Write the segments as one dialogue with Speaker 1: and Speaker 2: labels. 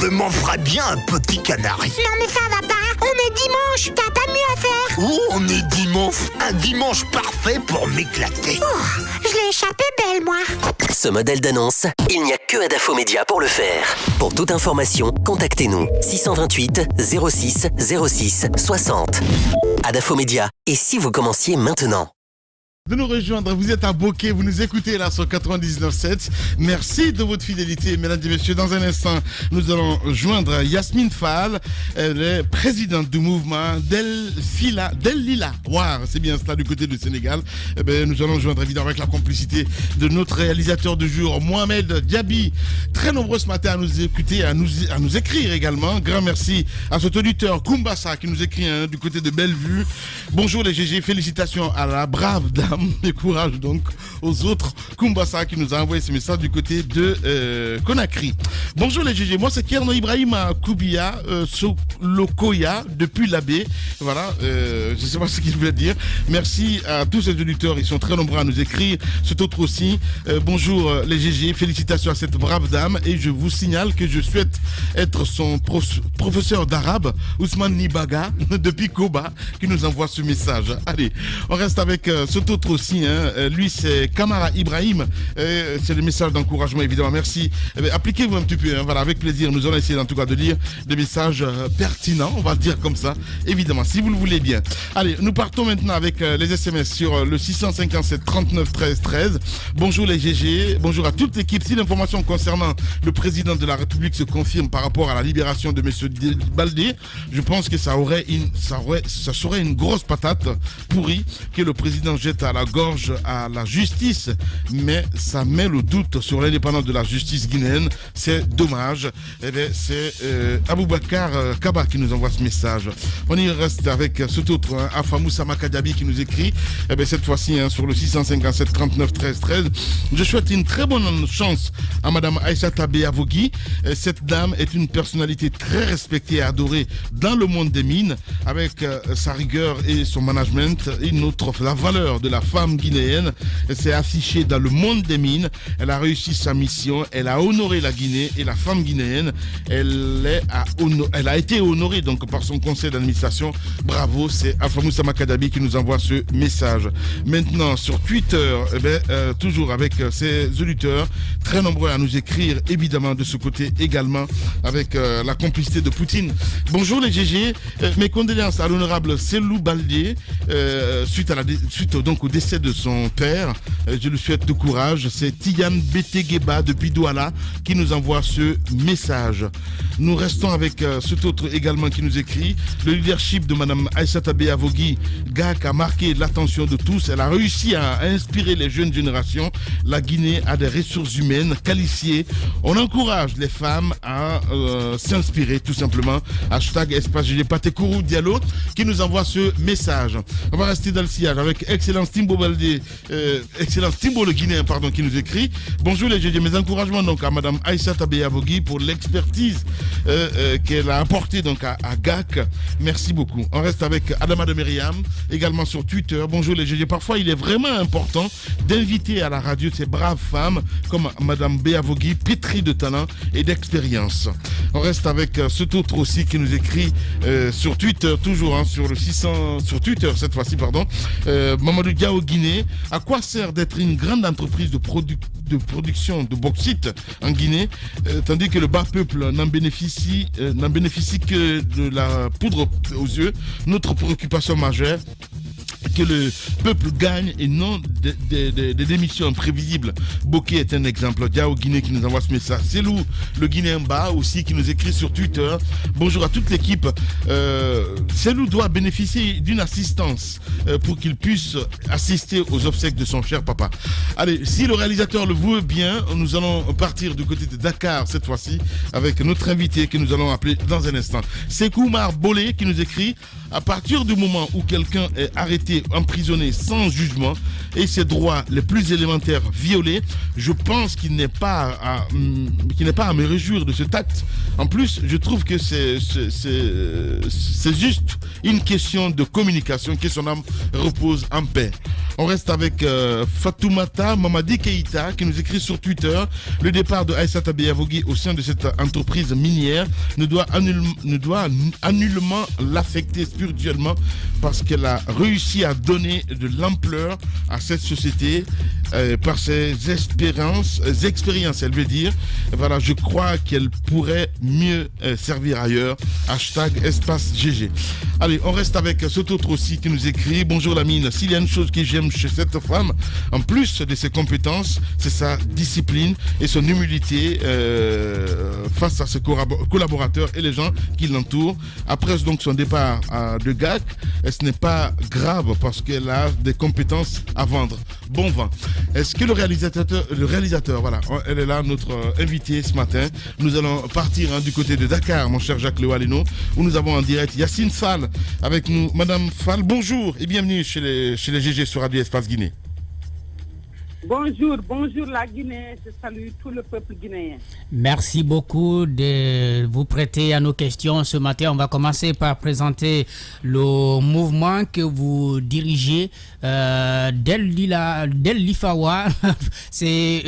Speaker 1: je m'en ferais bien un petit canari.
Speaker 2: Non mais ça va pas, on est dimanche, t'as pas mieux à faire.
Speaker 1: Oh, on est dimanche, un dimanche parfait pour m'éclater.
Speaker 2: Oh, je l'ai échappé belle moi.
Speaker 3: Ce modèle d'annonce, il n'y a que Adafo Média pour le faire. Pour toute information, contactez-nous 628 06 06 60. Adafo Média, et si vous commenciez maintenant?
Speaker 4: De nous rejoindre, vous êtes à Bokeh, vous nous écoutez là sur 99.7. Merci de votre fidélité, mesdames et messieurs. Dans un instant, nous allons joindre Yasmine Fall, elle est présidente du mouvement Del Lila. Wow, c'est bien cela du côté du Sénégal. Eh bien, nous allons joindre évidemment avec la complicité de notre réalisateur du jour, Mohamed Diaby. Très nombreux ce matin à nous écouter, à nous écrire également. Grand merci à cet auditeur Kumbasa qui nous écrit du côté de Bellevue. Bonjour les GG, félicitations à la brave dame. Et courage donc aux autres. Kumbasa qui nous a envoyé ce message du côté de Conakry. Bonjour les GG, moi c'est Kierno Ibrahim Koubia Solokoya depuis la baie. Voilà, je ne sais pas ce qu'il voulait dire. Merci à tous ces auditeurs, ils sont très nombreux à nous écrire. C'est autre aussi. Bonjour les GG, félicitations à cette brave dame et je vous signale que je souhaite être son professeur d'arabe, Ousmane Nibaga depuis Koba qui nous envoie ce message. Allez, on reste avec ce autre aussi, lui c'est Kamara Ibrahim, c'est le message d'encouragement évidemment, merci. Appliquez-vous un petit peu, voilà, avec plaisir, nous allons essayer en tout cas de lire des messages pertinents, on va le dire comme ça, évidemment, si vous le voulez bien. Allez, nous partons maintenant avec les SMS sur le 657 39 13 13. Bonjour les GG, bonjour à toute l'équipe. Si l'information concernant le président de la République se confirme par rapport à la libération de M. Baldé, je pense que ça serait une grosse patate pourrie que le président jette à la gorge à la justice, mais ça met le doute sur l'indépendance de la justice guinéenne. C'est dommage. Eh bien, c'est Aboubakar Kaba qui nous envoie ce message. On y reste avec cet autre, Afamoussa Makadiabi qui nous écrit, eh bien, cette fois-ci sur le 657 39 13 13. Je souhaite une très bonne chance à Madame Aïssata Beavogui. Cette dame est une personnalité très respectée et adorée dans le monde des mines. Avec sa rigueur et son management, il nous offre la valeur de la femme guinéenne. Elle s'est affichée dans le monde des mines. Elle a réussi sa mission. Elle a honoré la Guinée et la femme guinéenne. Elle a été honorée donc par son conseil d'administration. Bravo, c'est Afamoussa Makadabi qui nous envoie ce message. Maintenant sur Twitter, toujours avec ses auditeurs, très nombreux à nous écrire, évidemment de ce côté également, avec la complicité de Poutine. Bonjour les GG, mes condoléances à l'honorable Selou Baldé suite donc au décès de son père. Je lui souhaite du courage. C'est Tiyan Betegeba depuis Douala qui nous envoie ce message. Nous restons avec cet autre également qui nous écrit. Le leadership de Madame Aïssata Beavogui GAC a marqué l'attention de tous. Elle a réussi à inspirer les jeunes générations. La Guinée a des ressources humaines qualifiées. On encourage les femmes à s'inspirer tout simplement. Hashtag Espace GG Patekourou Diallo qui nous envoie ce message. On va rester dans le sillage avec Excellence Timbo Baldé, Excellence Timbo le Guinéen pardon, qui nous écrit. Bonjour les GG, mes encouragements donc à Madame Aïssata Beavogui pour l'expertise qu'elle a apportée donc à GAC. Merci beaucoup. On reste avec Adama de Myriam, également sur Twitter. Bonjour les GG. Parfois il est vraiment important d'inviter à la radio ces braves femmes comme Madame Beavogui, pétrie de talent et d'expérience. On reste avec cet autre aussi qui nous écrit sur Twitter, toujours sur le 600, sur Twitter cette fois-ci pardon. Mamadou Diao Guinée, à quoi sert d'être une grande entreprise de production de bauxite en Guinée, tandis que le bas peuple n'en bénéficie que de la poudre aux yeux. Notre préoccupation majeure, que le peuple gagne et non des démissions imprévisibles. Bokeh est un exemple. Diao Guinée qui nous envoie ce message. Selou, le Guinéen Bas aussi qui nous écrit sur Twitter. Bonjour à toute l'équipe. Selou doit bénéficier d'une assistance pour qu'il puisse assister aux obsèques de son cher papa. Allez, si le réalisateur le veut bien, nous allons partir du côté de Dakar cette fois-ci avec notre invité que nous allons appeler dans un instant. C'est Koumar Bolé qui nous écrit. À partir du moment où quelqu'un est arrêté, emprisonné sans jugement et ses droits les plus élémentaires violés, je pense qu'il n'est pas à me réjouir de cet acte. En plus, je trouve que c'est juste une question de communication, que son âme repose en paix. On reste avec Fatoumata Mamadi Keïta qui nous écrit sur Twitter: le départ de Aïssata Beyavougui au sein de cette entreprise minière ne doit nullement l'affecter spirituellement, parce qu'elle a réussi à donner de l'ampleur à cette société par ses expériences, elle veut dire. Et voilà, je crois qu'elle pourrait mieux servir ailleurs. #espace GG. Allez, on reste avec cet autre aussi qui nous écrit: bonjour Lamine, s'il y a une chose que j'aime chez cette femme, en plus de ses compétences, c'est sa discipline et son humilité face à ses collaborateurs et les gens qui l'entourent. Après donc son départ de GAC, ce n'est pas grave parce qu'elle a des compétences à vendre. Bon vent. Est-ce que le réalisateur, voilà, elle est là, notre invité ce matin. Nous allons partir du côté de Dakar, mon cher Jacques Lewaleno, où nous avons en direct Yacine Fall avec nous. Madame Fall, bonjour et bienvenue chez les GG sur Radio Espace Guinée.
Speaker 5: Bonjour la Guinée, je salue tout le peuple guinéen.
Speaker 6: Merci beaucoup de vous prêter à nos questions ce matin. On va commencer par présenter le mouvement que vous dirigez, Del Lifawa. C'est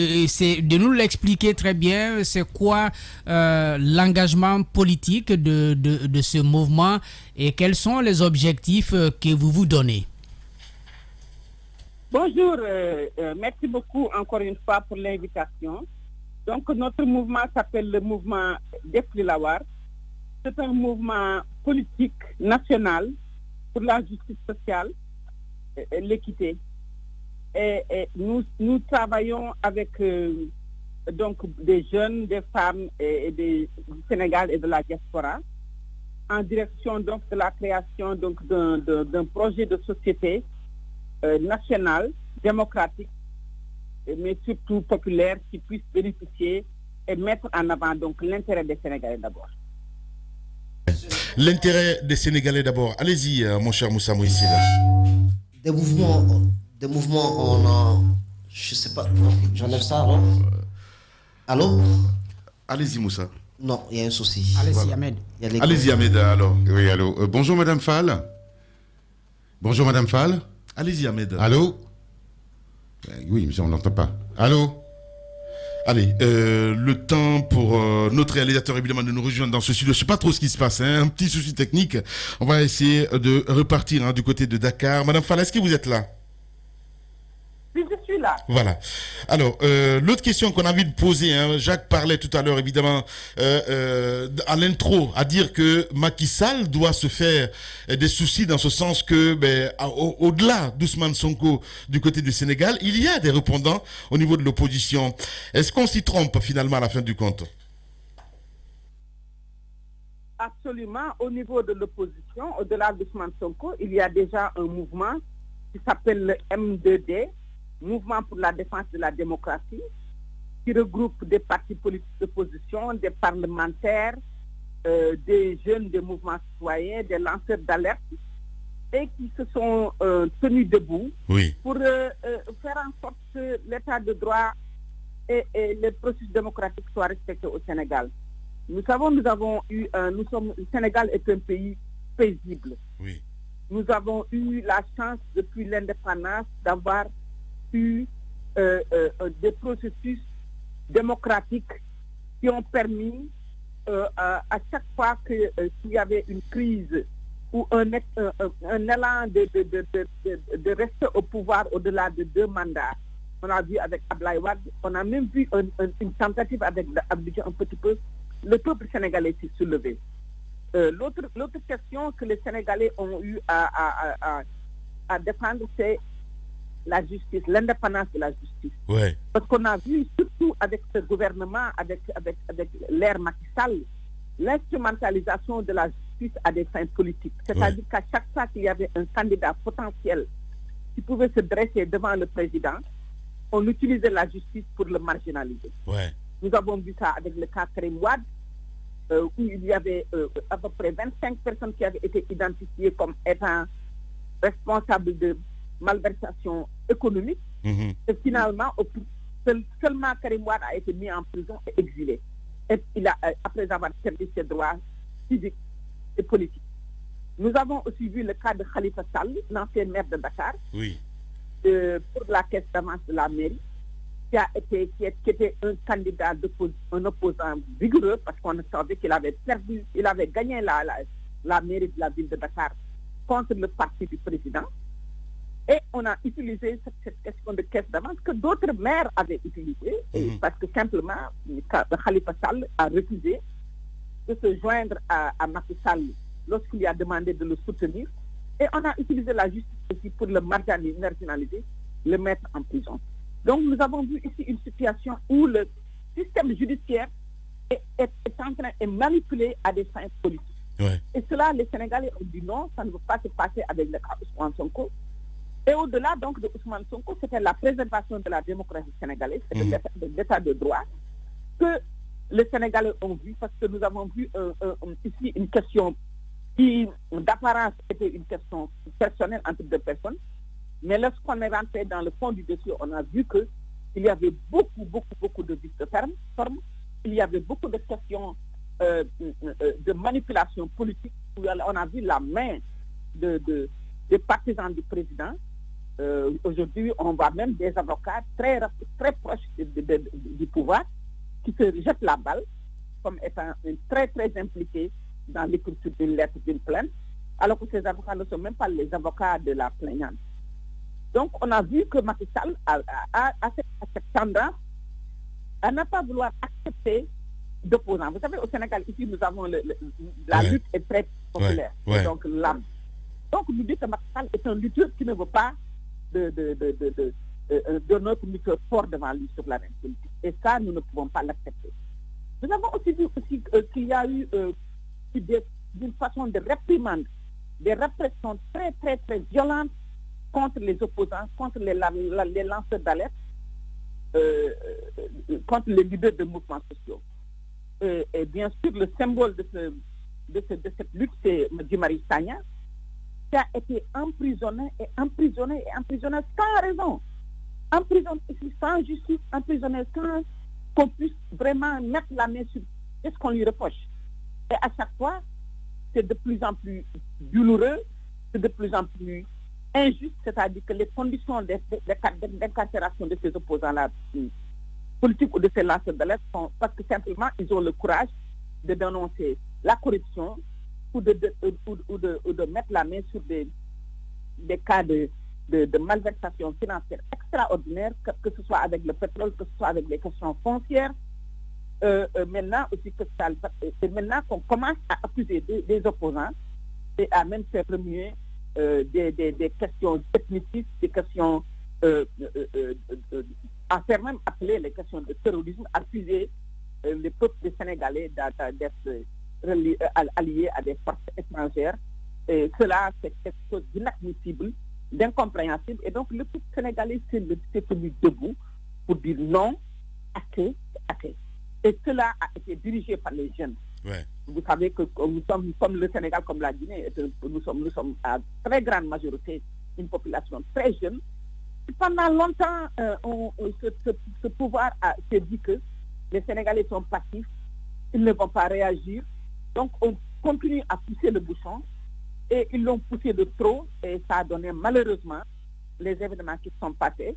Speaker 6: de nous l'expliquer très bien, c'est quoi l'engagement politique de ce mouvement et quels sont les objectifs que vous vous donnez.
Speaker 5: Bonjour, merci beaucoup encore une fois pour l'invitation. Donc notre mouvement s'appelle le mouvement Deflilawar. C'est un mouvement politique national pour la justice sociale et l'équité. Et nous travaillons avec donc des jeunes, des femmes du Sénégal et de la diaspora en direction donc de la création donc d'un projet de société national, démocratique, mais surtout populaire, qui puisse bénéficier et mettre en avant donc l'intérêt des Sénégalais d'abord.
Speaker 4: L'intérêt des Sénégalais d'abord. Allez-y, mon cher Moussa Moïse.
Speaker 7: Des mouvements, on a, je sais pas, j'enlève ça, alors. Allô?
Speaker 4: Allez-y, Moussa.
Speaker 7: Non, il y a un souci.
Speaker 6: Allez-y,
Speaker 7: voilà.
Speaker 6: Ahmed.
Speaker 4: Allez-y, Ahmed, alors.
Speaker 8: Oui, allô. Bonjour, Madame Fall. Bonjour, Madame Fall.
Speaker 4: Allez-y, Ahmed.
Speaker 8: Allô? Oui, mais on n'entend pas. Allô?
Speaker 4: Allez, le temps pour notre réalisateur évidemment de nous rejoindre dans ce studio. Je ne sais pas trop ce qui se passe, hein, un petit souci technique. On va essayer de repartir du côté de Dakar. Madame Fall, est-ce que vous êtes là?
Speaker 5: Oui, je suis là.
Speaker 4: Voilà. Alors, l'autre question qu'on a envie de poser, Jacques parlait tout à l'heure évidemment à l'intro, à dire que Macky Sall doit se faire des soucis dans ce sens que, au-delà d'Ousmane Sonko du côté du Sénégal, il y a des répondants au niveau de l'opposition. Est-ce qu'on s'y trompe finalement à la fin du compte?
Speaker 5: Absolument. Au niveau de l'opposition, au-delà d'Ousmane Sonko, il y a déjà un mouvement qui s'appelle le M2D, Mouvement pour la défense de la démocratie, qui regroupe des partis politiques d'opposition, des parlementaires, des jeunes des mouvements citoyens, des lanceurs d'alerte, et qui se sont tenus debout pour faire en sorte que l'état de droit et les processus démocratiques soient respectés au Sénégal. Nous savons, le Sénégal est un pays paisible.
Speaker 4: Oui.
Speaker 5: Nous avons eu la chance depuis l'indépendance d'avoir eu des processus démocratiques qui ont permis à chaque fois qu'il y avait une crise ou un élan de rester au pouvoir au-delà de 2 mandats. On a vu avec Abdoulaye Wade, on a même vu une tentative avec Abdou un petit peu. Le peuple sénégalais s'est soulevé. L'autre question que les Sénégalais ont eu à défendre, c'est la justice, l'indépendance de la justice.
Speaker 4: Ouais.
Speaker 5: Parce qu'on a vu, surtout avec ce gouvernement, avec l'ère Macky Sall, l'instrumentalisation de la justice à des fins politiques. C'est-à-dire qu'à chaque fois qu'il y avait un candidat potentiel qui pouvait se dresser devant le président, on utilisait la justice pour le marginaliser.
Speaker 4: Ouais.
Speaker 5: Nous avons vu ça avec le cas Karim Wade, où il y avait à peu près 25 personnes qui avaient été identifiées comme étant responsables de malversation économique. Et finalement, seulement Karim Wade a été mis en prison et exilé. Et il a, après avoir servi ses droits civiques et politiques. Nous avons aussi vu le cas de Khalifa Sall, l'ancien maire de Dakar, pour la caisse d'avance de la mairie, qui était un candidat, un opposant vigoureux, parce qu'on savait qu'il avait perdu, il avait gagné la mairie de la ville de Dakar contre le parti du président. Et on a utilisé cette question de caisse d'avance que d'autres maires avaient utilisée, parce que simplement, Khalifa Sall a refusé de se joindre à Macky Sall lorsqu'il lui a demandé de le soutenir. Et on a utilisé la justice aussi pour le marginaliser, le mettre en prison. Donc nous avons vu ici une situation où le système judiciaire est en train de manipuler à des fins politiques.
Speaker 8: Ouais.
Speaker 5: Et cela, les Sénégalais ont dit non, ça ne va pas se passer avec le cas Ousmane Sonko. Et au-delà donc de Ousmane Sonko, c'était la préservation de la démocratie sénégalaise, c'était l'état de droit que les Sénégalais ont vu, parce que nous avons vu ici une question qui, d'apparence, était une question personnelle entre deux personnes. Mais lorsqu'on est rentré dans le fond du dossier, on a vu qu'il y avait beaucoup de vices de forme. Il y avait beaucoup de questions de manipulation politique. Où on a vu la main des partisans du président. Aujourd'hui, on voit même des avocats très proches du pouvoir qui se jettent la balle comme étant très impliqués dans l'écriture d'une lettre, d'une plainte, alors que ces avocats ne sont même pas les avocats de la plaignante. Donc, on a vu que Macky Sall a cette tendance à ne pas vouloir accepter d'opposants. Vous savez, au Sénégal, ici, nous avons la lutte est très populaire.
Speaker 8: Ouais.
Speaker 5: Donc, l'âme. Donc, nous disons que Macky Sall est un lutteur qui ne veut pas de notre lutteur fort devant lui sur la politique. Et ça, nous ne pouvons pas l'accepter. Nous avons aussi vu qu'il y a eu d'une façon de réprimande, des répressions très violentes contre les opposants, contre les lanceurs d'alerte, contre les leaders de mouvements sociaux. Et bien sûr, le symbole de cette lutte, c'est Guy Marius Sagna, qui a été emprisonné sans raison, emprisonné sans justice, emprisonné sans qu'on puisse vraiment mettre la main sur ce qu'on lui reproche. Et à chaque fois, c'est de plus en plus douloureux, c'est de plus en plus injuste, c'est-à-dire que les conditions d'incarcération de ces opposants-là, politiques ou de ces lanceurs d'alerte, sont parce que simplement, ils ont le courage de dénoncer la corruption ou de mettre la main sur des cas de malversation financière extraordinaire, que ce soit avec le pétrole, que ce soit avec les questions foncières. Maintenant aussi c'est maintenant qu'on commence à accuser des opposants et à même faire remuer des questions ethnicistes, des questions à faire même appeler les questions de terrorisme, accuser les peuples sénégalais d'être alliés à des forces étrangères. Et cela, c'est quelque chose d'inadmissible, d'incompréhensible. Et donc le peuple sénégalais s'est tenu debout pour dire non à ce. Et cela a été dirigé par les jeunes.
Speaker 8: Ouais.
Speaker 5: Vous savez que nous sommes, comme le Sénégal, comme la Guinée, nous sommes à très grande majorité une population très jeune. Et pendant longtemps, ce pouvoir s'est dit que les Sénégalais sont passifs, ils ne vont pas réagir. Donc on continue à pousser le bouchon et ils l'ont poussé de trop et ça a donné malheureusement les événements qui sont passés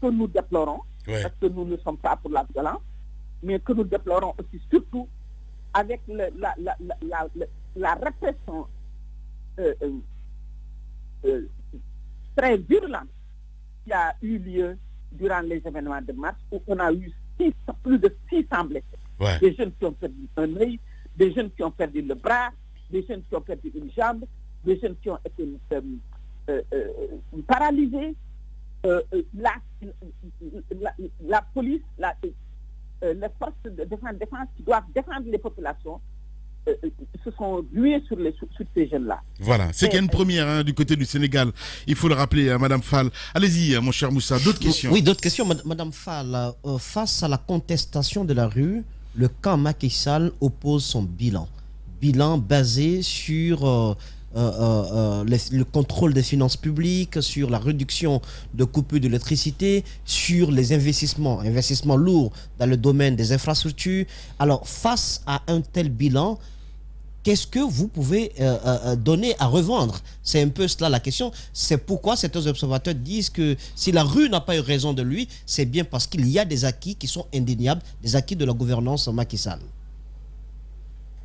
Speaker 5: que nous déplorons parce que nous ne sommes pas pour la violence, mais que nous déplorons aussi surtout avec la répression très virulente qui a eu lieu durant les événements de mars, où on a eu plus de 600 blessés.
Speaker 8: Ouais.
Speaker 5: Des jeunes qui ont perdu un œil, des jeunes qui ont perdu le bras, des jeunes qui ont perdu une jambe, des jeunes qui ont été paralysés. La police, les forces de défense qui doivent défendre les populations se sont rués sur ces jeunes-là.
Speaker 4: Voilà, c'est qu'il y a une première du côté du Sénégal. Il faut le rappeler, Madame Fall. Allez-y, mon cher Moussa, d'autres questions.
Speaker 7: Oui, d'autres questions. Madame Fall, face à la contestation de la rue, le camp Macky Sall oppose son bilan. Bilan basé sur le contrôle des finances publiques, sur la réduction de coupures d'électricité, sur les investissements lourds dans le domaine des infrastructures. Alors, face à un tel bilan, qu'est-ce que vous pouvez donner à revendre? C'est un peu cela la question. C'est pourquoi certains observateurs disent que si la rue n'a pas eu raison de lui, c'est bien parce qu'il y a des acquis qui sont indéniables, des acquis de la gouvernance Macky Sall.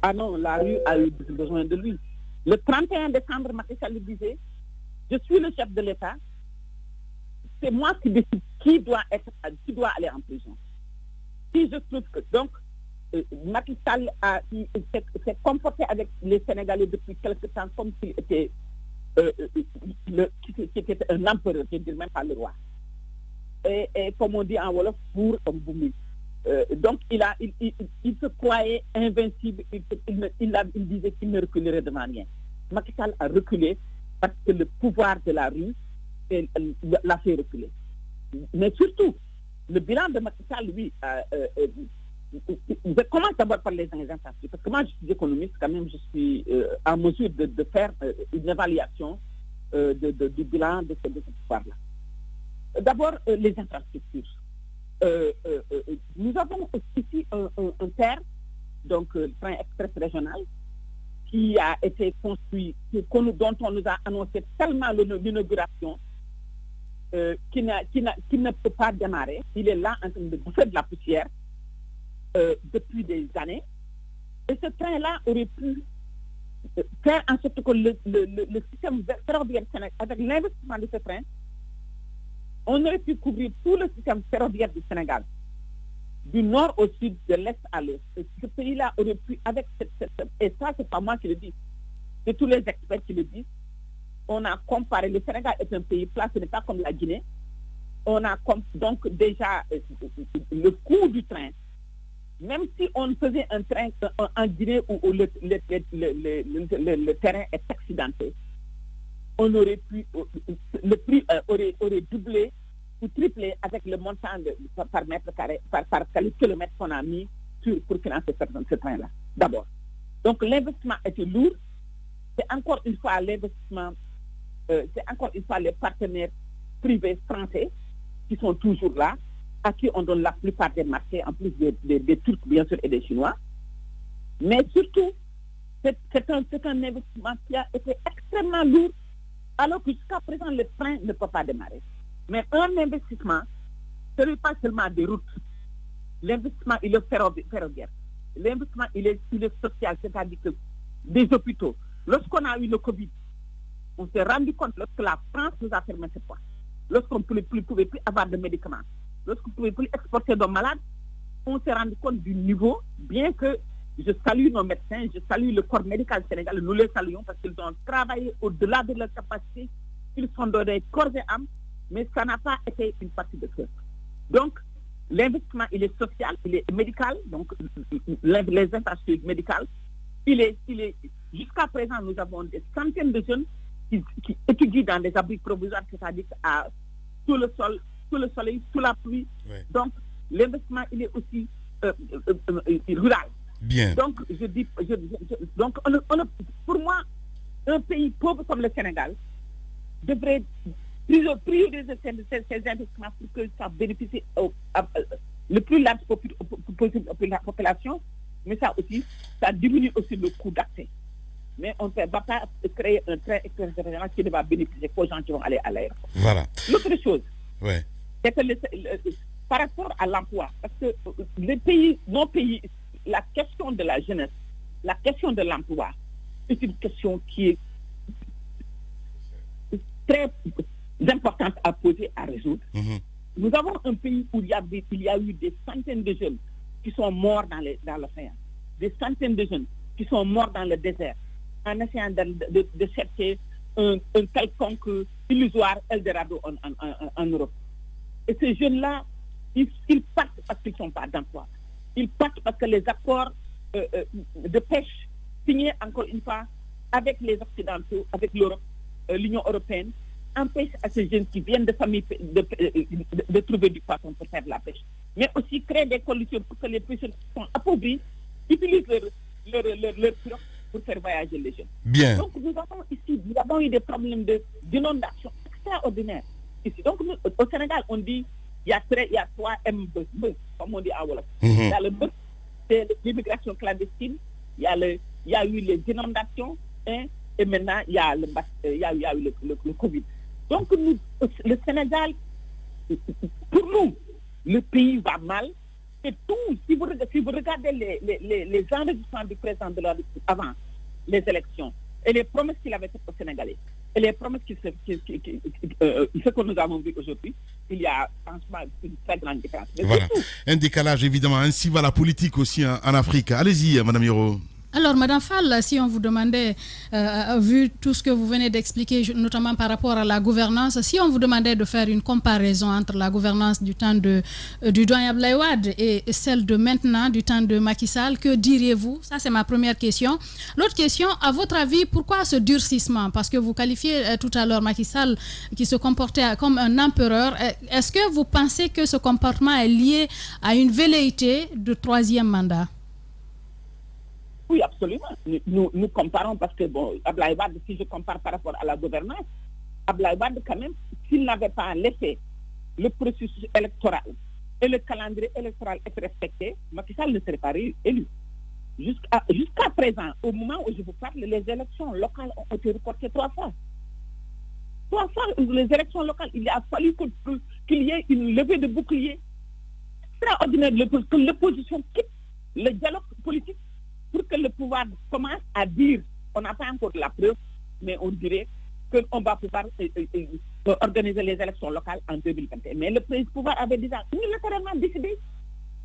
Speaker 5: Ah non, la rue a eu besoin de lui. Le 31 décembre, Macky Sall disait, je suis le chef de l'État, c'est moi qui décide qui doit aller en prison. Si je trouve que, donc, Macky Sall s'est comporté avec les Sénégalais depuis quelque temps comme s'il était, un empereur, je ne dis même pas le roi. Et comme on dit en Wolof, pour comme Boumi. Donc il se croyait invincible, il disait qu'il ne reculerait devant rien. Macky Sall a reculé parce que le pouvoir de la rue l'a fait reculer. Mais surtout, le bilan de Macky Sall, lui, je commence d'abord par les infrastructures, parce que moi je suis économiste, quand même je suis en mesure de faire une évaluation du bilan de ce pouvoir-là. D'abord, les infrastructures. Nous avons ici un TER, donc le train express régional, qui a été construit, dont on nous a annoncé tellement l'inauguration qui ne peut pas démarrer. Il est là en train de bouffer de la poussière depuis des années. Et ce train-là aurait pu faire en sorte que le système ferroviaire sénégalais, avec l'investissement de ce train, on aurait pu couvrir tout le système ferroviaire du Sénégal, du nord au sud, de l'est à l'ouest. Ce pays-là aurait pu, avec et ça, c'est pas moi qui le dis, c'est tous les experts qui le disent. On a comparé, le Sénégal est un pays plat, ce n'est pas comme la Guinée. On a donc déjà le coût du train, même si on faisait un train en Guinée où le terrain est accidenté, on aurait pu, le prix aurait doublé ou triplé avec le montant par mètre carré, par kilomètre qu'on a mis pour financer ce train-là, d'abord. Donc l'investissement était lourd. C'est encore une fois l'investissement, c'est encore une fois les partenaires privés français qui sont toujours là, à qui on donne la plupart des marchés, en plus des Turcs bien sûr et des Chinois. Mais surtout, c'est un investissement qui a été extrêmement lourd, alors que jusqu'à présent, le train ne peut pas démarrer. Mais un investissement, ce n'est pas seulement des routes. L'investissement, il est ferroviaire. L'investissement, il est social, c'est-à-dire que des hôpitaux. Lorsqu'on a eu le Covid, on s'est rendu compte, lorsque la France nous a fermé ses portes, lorsqu'on ne pouvait plus avoir de médicaments, lorsqu'on ne pouvait plus exporter de malades, on s'est rendu compte du niveau, bien que je salue nos médecins, je salue le corps médical sénégalais, nous les saluons parce qu'ils ont travaillé au-delà de leur capacité, ils sont donnés corps et âme, mais ça n'a pas été une partie de cœur. Donc, l'investissement, il est social, il est médical, donc les infrastructures médicales, il est jusqu'à présent, nous avons des centaines de jeunes qui étudient dans des abris provisoires, c'est-à-dire sous le soleil, sous la pluie. Ouais. Donc, l'investissement, il est aussi rural.
Speaker 8: Bien.
Speaker 5: Donc, donc pour moi, un pays pauvre comme le Sénégal devrait prioriser ces investissements pour que ça bénéficie le plus large possible à la population, mais ça aussi, ça diminue aussi le coût d'accès. Mais on ne va pas créer un train extérieur qui ne va bénéficier qu'aux gens qui vont aller à l'aéroport.
Speaker 8: Voilà.
Speaker 5: L'autre chose,
Speaker 8: ouais,
Speaker 5: c'est que par rapport à l'emploi, parce que nos pays, la question de la jeunesse, la question de l'emploi, c'est une question qui est très importante à poser, à résoudre. Mm-hmm. Nous avons un pays où il y a eu des centaines de jeunes qui sont morts dans l'océan, des centaines de jeunes qui sont morts dans le désert, en essayant de chercher un quelconque illusoire Eldorado en Europe. Et ces jeunes-là, ils partent parce qu'ils ne sont pas d'emploi. Ils partent parce que les accords de pêche signés, encore une fois, avec les Occidentaux, avec l'Europe, l'Union européenne, empêchent à ces jeunes qui viennent de familles de trouver du poisson pour faire de la pêche. mais aussi créer des conditions pour que les personnes qui sont appauvries utilisent leur pirogue pour faire voyager les jeunes.
Speaker 4: Bien.
Speaker 5: Donc nous avons eu des problèmes d'inondation extraordinaires ici. Donc au Sénégal, on dit il y a 3 M, comme on dit à Wolof. Il y a le B, c'est l'immigration clandestine, il y a eu les inondations, hein, et maintenant il y a eu le Covid. Donc le Sénégal, pour nous, le pays va mal. Et tout, si vous regardez les enregistrements du président de la République avant les élections, et les promesses qu'il avait faites aux Sénégalais, et les promesses ce que nous avons vu aujourd'hui, il y a franchement une très grande différence. Mais
Speaker 4: voilà, un décalage évidemment. Ainsi va la politique aussi en Afrique. Allez-y, Madame Hiro.
Speaker 9: Alors, Madame Fall, si on vous demandait, vu tout ce que vous venez d'expliquer, notamment par rapport à la gouvernance, si on vous demandait de faire une comparaison entre la gouvernance du temps du doyen Abdoulaye Wade et celle de maintenant, du temps de Macky Sall, que diriez-vous? Ça, c'est ma première question. L'autre question, à votre avis, pourquoi ce durcissement? Parce que vous qualifiez tout à l'heure Macky Sall qui se comportait comme un empereur. Est-ce que vous pensez que ce comportement est lié à une velléité de 3e mandat?
Speaker 5: Oui, absolument. Nous comparons parce que, bon, Abdoulaye Wade, si je compare par rapport à la gouvernance, Abdoulaye Wade, quand même, s'il n'avait pas laissé le processus électoral et le calendrier électoral être respecté, Macky Sall ne serait pas élu. Jusqu'à présent, au moment où je vous parle, les élections locales ont été reportées 3 fois. 3 fois, les élections locales, il a fallu qu'il y ait une levée de bouclier extraordinaire, que l'opposition quitte le dialogue politique pour que le pouvoir commence à dire, on n'a pas encore la preuve, mais on dirait qu'on va pouvoir organiser les élections locales en 2021. Mais le pouvoir avait déjà unilatéralement décidé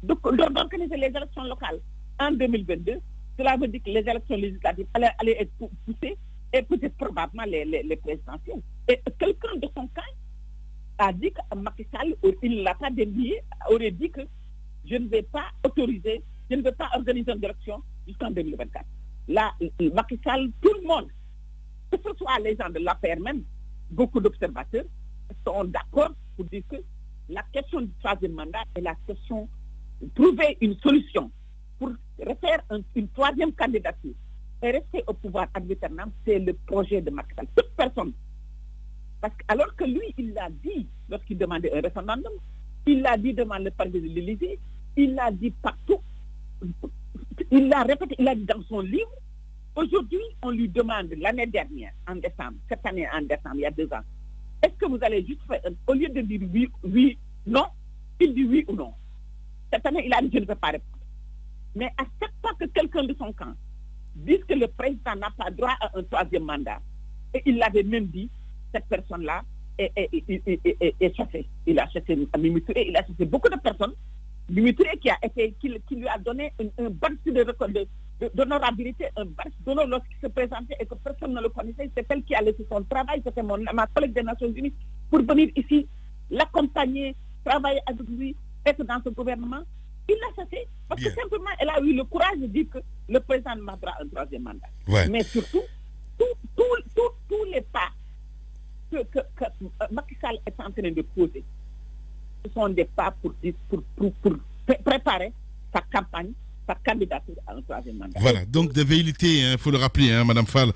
Speaker 5: d'organiser les élections locales en 2022. Cela veut dire que les élections législatives allaient être poussées et peut-être probablement les présidentielles. Et quelqu'un de son camp a dit que Macky Sall, il ne l'a pas dénié, aurait dit que je ne vais pas autoriser, je ne vais pas organiser une élection jusqu'en 2024. Là, Macky Sall, tout le monde, que ce soit les gens de l'APR même, beaucoup d'observateurs sont d'accord pour dire que la question du 3e mandat est la question de trouver une solution pour refaire une 3e candidature et rester au pouvoir ad vitam, c'est le projet de Macky Sall. Toute personne. Parce que, alors que lui, il l'a dit lorsqu'il demandait un référendum, il l'a dit devant le palais de l'Élysée, il l'a dit partout. Il l'a répété, il l'a dit dans son livre. Aujourd'hui, on lui demande l'année dernière, en décembre, cette année en décembre, il y a 2 ans, est-ce que vous allez juste faire, au lieu de dire oui, non, il dit oui ou non. Cette année, il a dit je ne vais pas répondre. Mais à chaque fois que quelqu'un de son camp dit que le président n'a pas droit à un 3e mandat, et il l'avait même dit, cette personne-là est chassée. Il a chassé Mimi Touré, il a chassé beaucoup de personnes. Mimi Touré qui lui a donné un badge d'honorabilité, un badge d'honneur lorsqu'il se présentait et que personne ne le connaissait. C'est elle qui a laissé son travail, c'était ma collègue des Nations Unies, pour venir ici, l'accompagner, travailler avec lui, être dans ce gouvernement. Il l'a chassé parce que simplement elle a eu le courage de dire que le président n'a pas un 3e mandat. Ouais. Mais surtout, tous les pas que Macky Sall est en train de poser, ce sont des pas pour préparer sa campagne, sa candidature à un 3e mandat.
Speaker 4: Voilà, donc des velléités, il faut le rappeler, Madame Fall.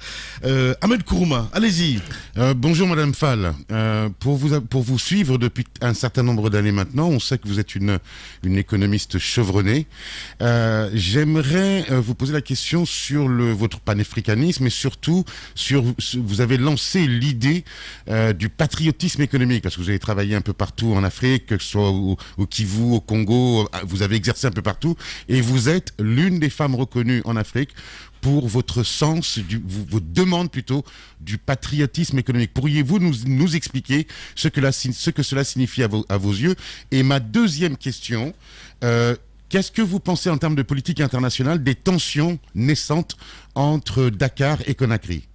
Speaker 4: Ahmed Kourouma, allez-y.
Speaker 8: Bonjour Madame Fall. Pour vous suivre depuis un certain nombre d'années maintenant, on sait que vous êtes une économiste chevronnée. J'aimerais vous poser la question sur votre panafricanisme et surtout vous avez lancé l'idée du patriotisme économique, parce que vous avez travaillé un peu partout en Afrique, que ce soit au Kivu, au Congo, vous avez exercé un peu partout, et vous êtes l'une des femmes reconnues en Afrique pour votre sens, vos demandes plutôt, du patriotisme économique. Pourriez-vous nous expliquer ce que cela signifie à vos yeux? Et ma deuxième question, qu'est-ce que vous pensez en termes de politique internationale des tensions naissantes entre Dakar et Conakry?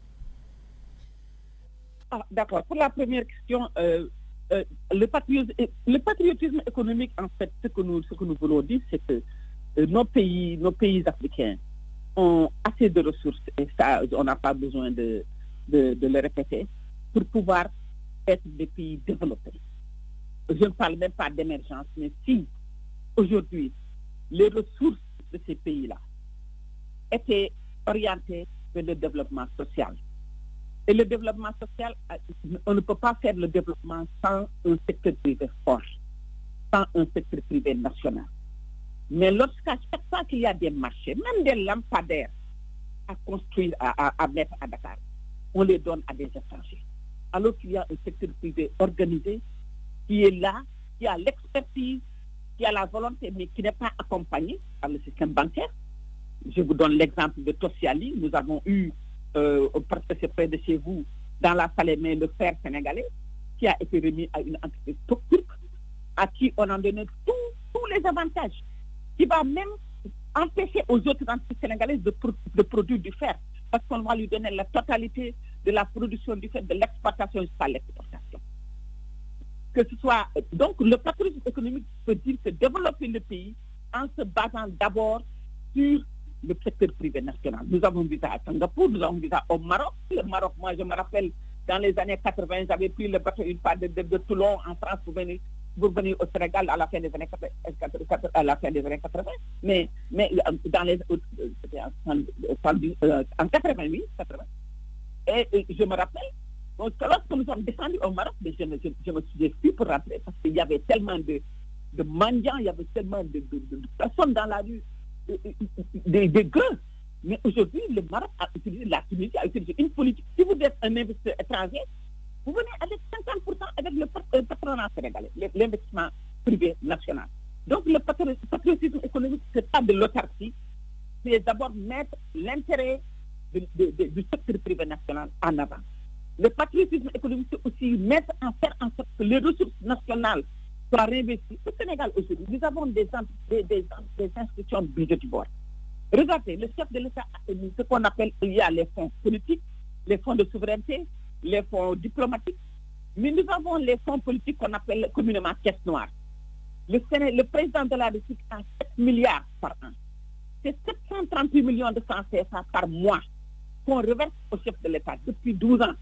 Speaker 5: D'accord. Pour la première question, le patriotisme économique, en fait, ce que nous voulons dire, c'est que nos pays africains ont assez de ressources, et ça, on n'a pas besoin de le répéter, pour pouvoir être des pays développés. Je ne parle même pas d'émergence, mais si aujourd'hui, les ressources de ces pays-là étaient orientées vers le développement social. Et le développement social, on ne peut pas faire le développement sans un secteur privé fort, sans un secteur privé national. Mais lorsqu'à chaque fois qu'il y a des marchés, même des lampadaires à construire, à mettre à Dakar, on les donne à des étrangers. Alors qu'il y a un secteur privé organisé qui est là, qui a l'expertise, qui a la volonté, mais qui n'est pas accompagné par le système bancaire. Je vous donne l'exemple de Tossiali. Nous avons eu, parce que c'est près de chez vous, dans la Salémé, le fer sénégalais, qui a été remis à une entreprise turque, à qui on en donne tous les avantages, qui va même empêcher aux autres entreprises sénégalaises de produire du fer, parce qu'on va lui donner la totalité de la production du fer, de l'exportation jusqu'à l'exportation. Que ce soit, donc le patrimoine économique peut dire que développer le pays en se basant d'abord sur le secteur privé national. Nous avons vu ça à Singapour, nous avons vu ça au Maroc. Le Maroc, moi je me rappelle, dans les années 80, j'avais pris le bateau une fois de Toulon en France pour venir au Sénégal à la fin des années 80. Mais dans les en 88, 80. Et je me rappelle, donc, lorsque nous sommes descendus au Maroc, je me suis plus pour rentrer parce qu'il y avait tellement de mendiants, il y avait tellement de personnes dans la rue, des gueux. Mais aujourd'hui, le Maroc a utilisé, la Tunisie a utilisé une politique. Si vous êtes un investisseur étranger, vous venez avec 50% avec le patronat sénégalais, l'investissement privé national. Donc le patriotisme économique, ce n'est pas de l'autarcie, c'est d'abord mettre l'intérêt du secteur privé national en avant. Le patriotisme économique, c'est aussi faire en sorte que les ressources nationales soient réinvesties. Au Sénégal aujourd'hui, nous avons des institutions budgétivores. Regardez, le chef de l'État a mis ce qu'on appelle, il y a les fonds politiques, les fonds de souveraineté, les fonds diplomatiques, mais nous avons les fonds politiques qu'on appelle communément caisse noire. Le président de la République a 7 milliards par an. C'est 738 millions de francs CFA par mois qu'on reverse au chef de l'État depuis 12 ans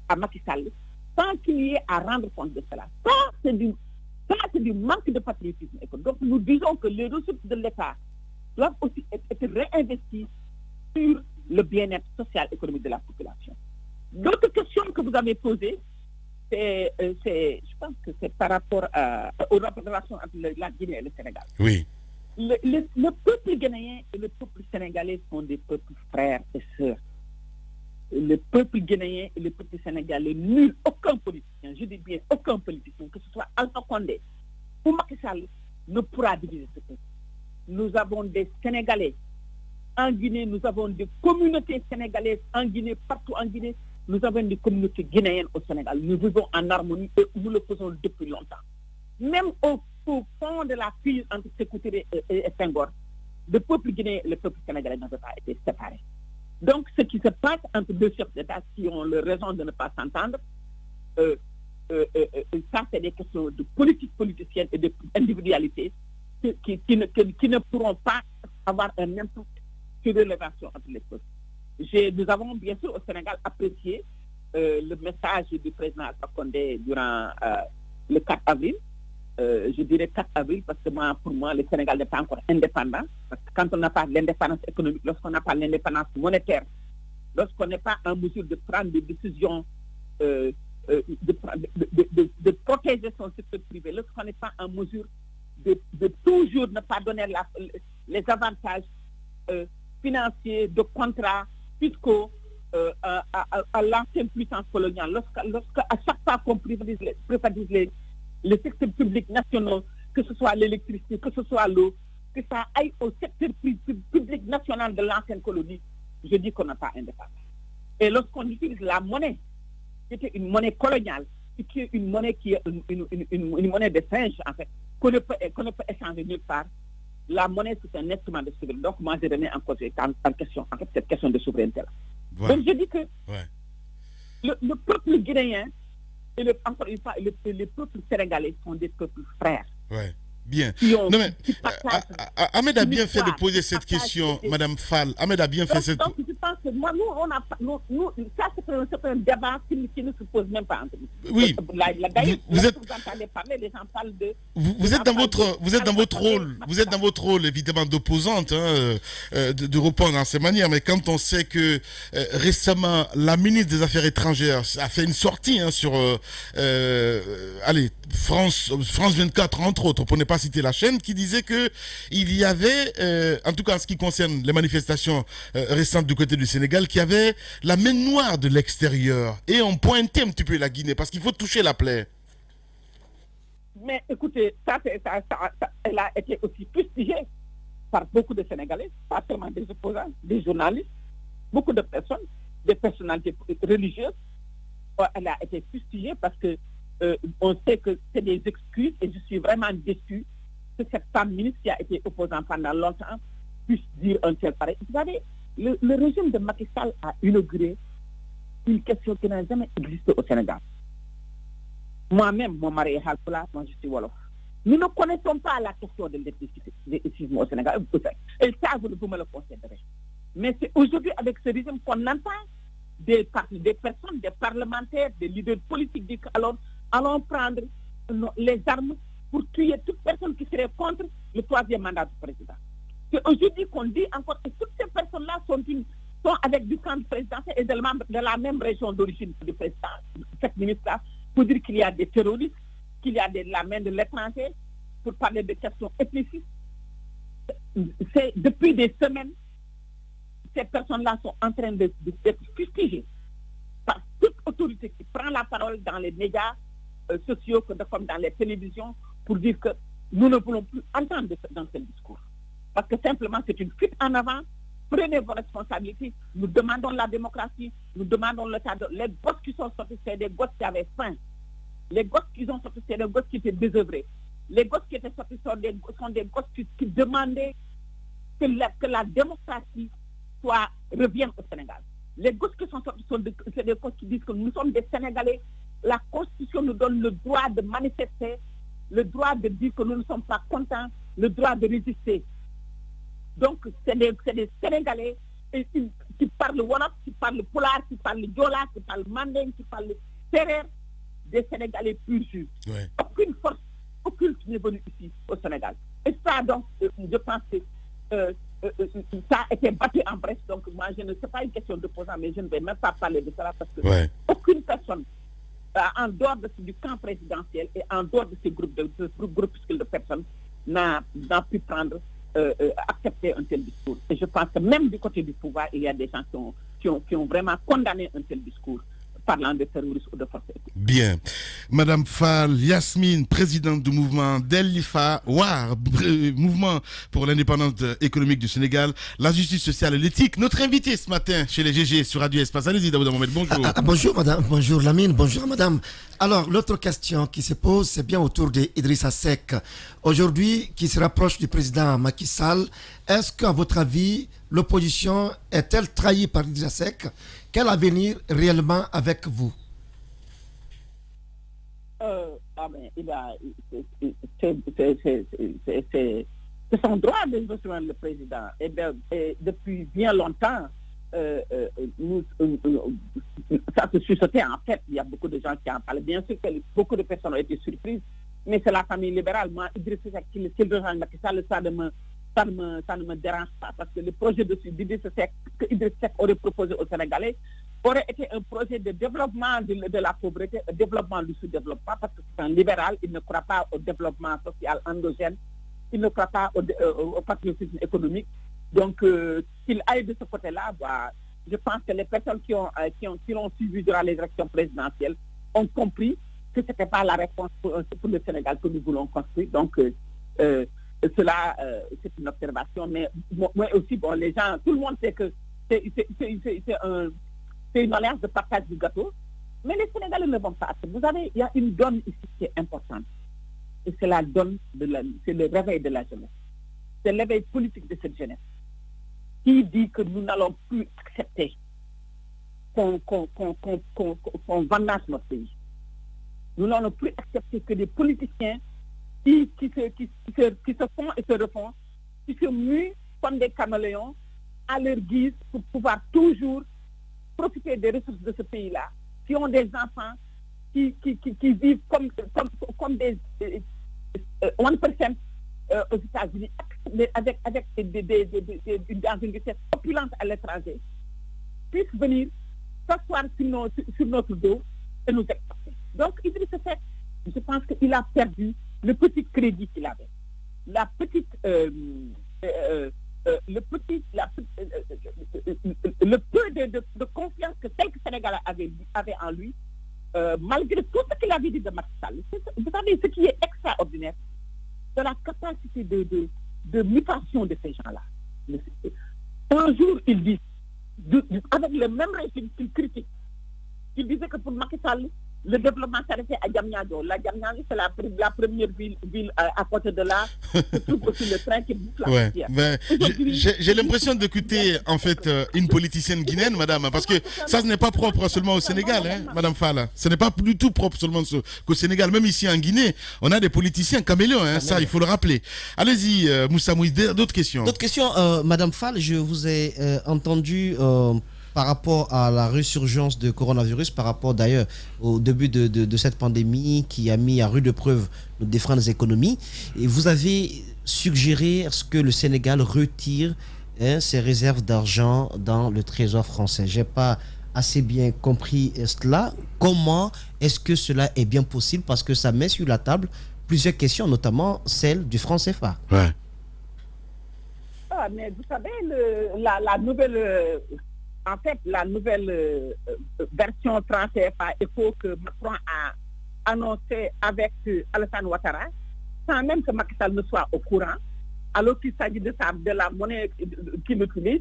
Speaker 5: à Macky Sall, sans qu'il y ait à rendre compte de cela. Ça, c'est du manque de patriotisme. Donc nous disons que les ressources de l'État doivent aussi être réinvesties sur le bien-être social et économique de la population. L'autre question que vous avez posée, je pense que c'est par rapport aux relations entre la Guinée et le Sénégal.
Speaker 8: Oui.
Speaker 5: Le peuple guinéen et le peuple sénégalais sont des peuples frères et sœurs. Le peuple guinéen et le peuple sénégalais, nul, aucun politicien, je dis bien aucun politicien, que ce soit Alpha Condé ou Macky Sall, ne pourra diviser ce peuple. Nous avons des Sénégalais en Guinée, nous avons des communautés sénégalaises en Guinée, partout en Guinée. Nous avons des communautés guinéennes au Sénégal. Nous vivons en harmonie et nous le faisons depuis longtemps. Même au fond de la crise entre Sékou Touré et Senghor, le peuple guinéen et le peuple sénégalais n'ont pas été séparés. Donc, ce qui se passe entre deux chefs d'État qui ont la raison de ne pas s'entendre, ça, c'est des questions de politique politicienne et d'individualité qui ne pourront pas avoir un impact sur les relations entre les peuples. Nous avons bien sûr au Sénégal apprécié le message du président Alpha Condé durant le 4 avril. Je dirais 4 avril parce que pour moi, le Sénégal n'est pas encore indépendant. Parce que quand on n'a pas l'indépendance économique, lorsqu'on n'a pas l'indépendance monétaire, lorsqu'on n'est pas en mesure de prendre des décisions, de protéger son secteur privé, lorsqu'on n'est pas en mesure de toujours ne pas donner les avantages financiers, de contrats fiscaux à l'ancienne puissance coloniale, lorsque à chaque fois qu'on privatise les secteurs publics nationaux, que ce soit l'électricité, que ce soit l'eau, que ça aille au secteur public national de l'ancienne colonie, je dis qu'on n'a pas indépendance. Et lorsqu'on utilise la monnaie, qui était une monnaie coloniale, qui est une monnaie qui est une monnaie de singe, en fait, qu'on ne peut échanger nulle part, la monnaie, c'est un instrument de souveraineté. Donc, moi, je remets en question, en fait, cette question de souveraineté-là. Ouais. Donc, je dis que le peuple guinéen, et encore une fois, les peuples sénégalais sont des peuples frères.
Speaker 8: Ouais. Bien. Non, mais, Ahmed a bien fait de poser cette question, Madame Fall. Ahmed a bien fait cette...
Speaker 5: Donc, je pense que moi, nous, on a pas, nous, ça c'est un débat qui ne se pose même pas entre nous.
Speaker 4: Oui.
Speaker 5: Vous entendez parler, les gens parlent de.
Speaker 4: Vous êtes dans votre rôle, évidemment, d'opposante, hein, de répondre en ces manières. Mais quand on sait que récemment, la ministre des Affaires étrangères a fait une sortie hein, sur France 24, entre autres, pour ne pas citer la chaîne, qui disait que il y avait, en tout cas en ce qui concerne les manifestations récentes du côté du Sénégal, qu'il y avait la main noire de l'extérieur. Et on pointait un petit peu la Guinée, parce qu'il faut toucher la plaie.
Speaker 5: Mais écoutez, elle a été aussi fustigée par beaucoup de Sénégalais, pas seulement des opposants, des journalistes, beaucoup de personnes, des personnalités religieuses. Elle a été fustigée parce que on sait que c'est des excuses et je suis vraiment déçue que cette femme ministre qui a été opposante pendant longtemps puisse dire un tel pareil. Vous savez, le régime de Macky Sall a inauguré une question qui n'a jamais existé au Sénégal. Moi-même, mon mari est Halpula, moi je suis Wolof. Nous ne connaissons pas la question de l'éthicisme au Sénégal. Et ça, vous me le concéderez. Mais c'est aujourd'hui avec ce régime qu'on entend des personnes, des parlementaires, des leaders politiques disent alors allons prendre les armes pour tuer toute personne qui serait contre le troisième mandat du président. C'est aujourd'hui qu'on dit encore que toutes ces personnes-là sont avec du camp présidentiel et de la même région d'origine du président, cette ministre-là, pour dire qu'il y a des terroristes, qu'il y a la main de l'étranger, pour parler de questions ethnicistes. C'est depuis des semaines, ces personnes-là sont en train d'être fustigées par toute autorité qui prend la parole dans les médias sociaux comme dans les télévisions pour dire que nous ne voulons plus entendre dans ce discours. Parce que simplement, c'est une fuite en avant. Prenez vos responsabilités. Nous demandons la démocratie. Nous demandons le cadre. Les gosses qui sont sortis, c'est des gosses qui avaient faim. Les gosses qui sont sortis, c'est des gosses qui étaient désœuvrés. Les gosses qui étaient sortis sont des gosses qui demandaient que la démocratie revienne au Sénégal. Les gosses qui sont sortis, c'est des gosses qui disent que nous sommes des Sénégalais. La Constitution nous donne le droit de manifester, le droit de dire que nous ne sommes pas contents, le droit de résister. Donc, c'est des Sénégalais qui parlent Wolof, qui parlent Pulaar, qui parlent Joola, qui parlent Manding, qui parlent Serer, des Sénégalais purs jus. Ouais. Aucune force occulte n'est venue ici au Sénégal. Et ça, donc, je pense que ça a été battu en brèche. Donc, moi, je ne sais pas une question d'opposant, mais je ne vais même pas parler de cela parce que aucune personne, en dehors du camp présidentiel et en dehors de ces groupes de personnes, n'a pu accepter un tel discours. Et je pense que même du côté du pouvoir, il y a des gens qui ont vraiment condamné un tel discours parlant de terrorisme ou de force.
Speaker 4: Bien. Madame Fall Yasmine, présidente du mouvement Delifa War, mouvement pour l'indépendance économique du Sénégal, la justice sociale et l'éthique. Notre invité ce matin chez les GG sur Radio Espace. Allez-y, Daouda Mohamed, bonjour.
Speaker 10: Bonjour, madame. Bonjour, Lamine. Bonjour, madame. Alors, l'autre question qui se pose, c'est bien autour d'Idrissa Seck. Aujourd'hui, qui se rapproche du président Macky Sall, est-ce qu'à votre avis, l'opposition est-elle trahie par Idrissa Seck? Quel avenir réellement avec vous?
Speaker 5: C'est son droit de rejoindre le président. Et depuis bien longtemps, ça se suscitait en fait. Il y a beaucoup de gens qui en parlent. Bien sûr que beaucoup de personnes ont été surprises, mais c'est la famille libérale. Moi, Idrissa Seck, s'il rejoint Macky Sall, ça ne me dérange pas parce que le projet d'Idrissa Seck que Idrissa Seck aurait proposé aux Sénégalais aurait été un projet de développement de la pauvreté, un développement du sous-développement, parce que c'est un libéral, il ne croit pas au développement social endogène, il ne croit pas au patriotisme économique. Donc, qu'il aille de ce côté-là, je pense que les personnes qui l'ont suivi durant les élections présidentielles ont compris que ce n'était pas la réponse pour le Sénégal que nous voulons construire. Donc, cela, c'est une observation, mais moi aussi, les gens, tout le monde sait que c'est une alliance de partage du gâteau, mais les Sénégalais ne vont pas. Vous savez, il y a une donne ici qui est importante, et c'est la donne, c'est le réveil de la jeunesse, c'est l'éveil politique de cette jeunesse, qui dit que nous n'allons plus accepter qu'on vendange notre pays. Nous n'allons plus accepter que des politiciens qui se font et se refont, qui se muent comme des caméléons à leur guise pour pouvoir toujours profiter des ressources de ce pays-là, qui ont des enfants qui vivent comme des 1% aux États-Unis, avec dans une vitesse opulente à l'étranger, puissent venir s'asseoir sur notre dos et nous exporter. Donc, Idrissa Seck, je pense qu'il a perdu le petit crédit qu'il avait, le peu de confiance que tel que Sénégal avait en lui, malgré tout ce qu'il avait dit de Macky Sall. Vous savez, ce qui est extraordinaire, c'est la capacité de mutation de ces gens-là. Un jour, il dit, avec le même régime qu'il critique, il disait que pour Macky Sall, le développement s'arrêtait à Diamniadio. La Diamniadio, c'est la première ville à côté de là. C'est tout aussi le train qui boucle la frontière.
Speaker 4: J'ai l'impression d'écouter en fait une politicienne guinéenne, madame, parce que ça, ce n'est pas propre seulement au Sénégal, hein, madame Fall. Ce n'est pas du tout propre seulement qu'au Sénégal. Même ici en Guinée, on a des politiciens caméléons, hein, ça, il faut le rappeler. Allez-y, Moussa Mouiz, d'autres questions.
Speaker 7: D'autres questions, madame Fall, je vous ai entendu par rapport à la résurgence de coronavirus, par rapport d'ailleurs au début de cette pandémie qui a mis à rude épreuve nos différentes économies. Et vous avez suggéré à ce que le Sénégal retire ses réserves d'argent dans le trésor français. Je n'ai pas assez bien compris cela. Comment est-ce que cela est bien possible? Parce que ça met sur la table plusieurs questions, notamment celle du franc CFA.
Speaker 4: Ouais.
Speaker 5: Ah, mais vous savez, la nouvelle... En fait, la nouvelle version franc CFA ECO que Macron a annoncée avec Alassane Ouattara, sans même que Macky Sall ne soit au courant, alors qu'il s'agit de la monnaie qu'il utilise,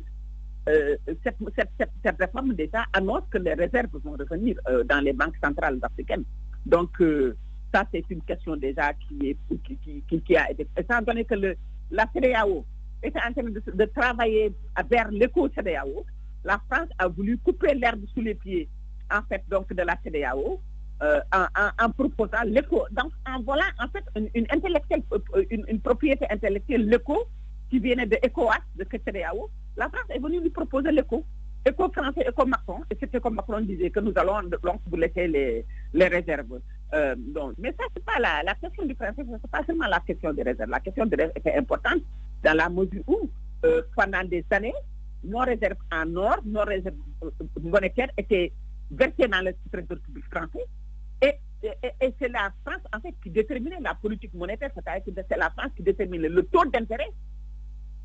Speaker 5: cette réforme déjà annonce que les réserves vont revenir dans les banques centrales africaines. Donc, ça, c'est une question déjà qui a été... Étant donné que la CEDEAO était en train de travailler vers l'éco-CEDEAO, la France a voulu couper l'herbe sous les pieds, en fait, donc de la CEDEAO, en proposant l'éco. Donc, en volant, en fait, une propriété intellectuelle, l'éco, qui venait de ECOWAS, de CEDEAO, la France est venue lui proposer l'éco. Éco français, éco Macron, et c'était comme Macron disait que nous allons donc vous laisser les réserves. Mais ça, c'est pas la question du français, c'est pas seulement la question des réserves. La question des réserves était importante dans la mesure où, pendant des années, nos réserves en or, nos réserves monétaires étaient versées dans le trésor public français. Et c'est la France, en fait, qui déterminait la politique monétaire, c'est-à-dire que c'est la France qui déterminait le taux d'intérêt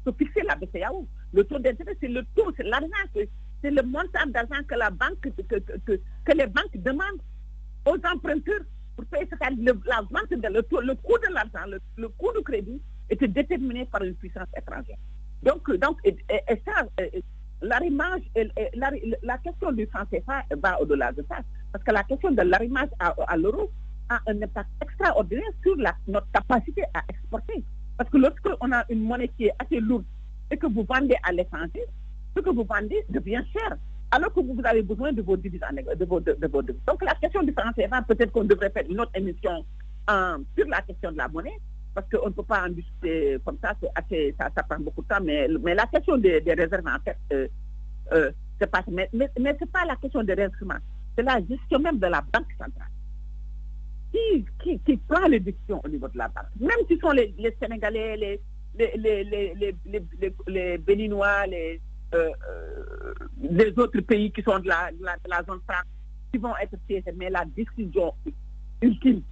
Speaker 5: que fixait la BCEAO. Le taux d'intérêt, c'est le taux, c'est l'argent, c'est le montant d'argent que les banques demandent aux emprunteurs pour payer. C'est-à-dire la vente, le coût de l'argent, le coût du crédit était déterminé par une puissance étrangère. Donc l'arrimage, la question du franc CFA va au-delà de ça. Parce que la question de l'arrimage à l'euro a un impact extraordinaire sur notre capacité à exporter. Parce que lorsqu'on a une monnaie qui est assez lourde et que vous vendez à l'étranger, ce que vous vendez devient cher. Alors que vous avez besoin de vos devises. Donc la question du franc CFA, peut-être qu'on devrait faire une autre émission sur la question de la monnaie. Parce qu'on ne peut pas en discuter comme ça, ça prend beaucoup de temps, mais la question des réserves, en fait, c'est pas, mais c'est pas la question des réserves, c'est la gestion même de la banque centrale qui prend les décisions au niveau de la banque. Même si ce sont les Sénégalais, les Béninois, les autres pays qui sont de la zone franc, qui vont être piégés, mais la décision ultime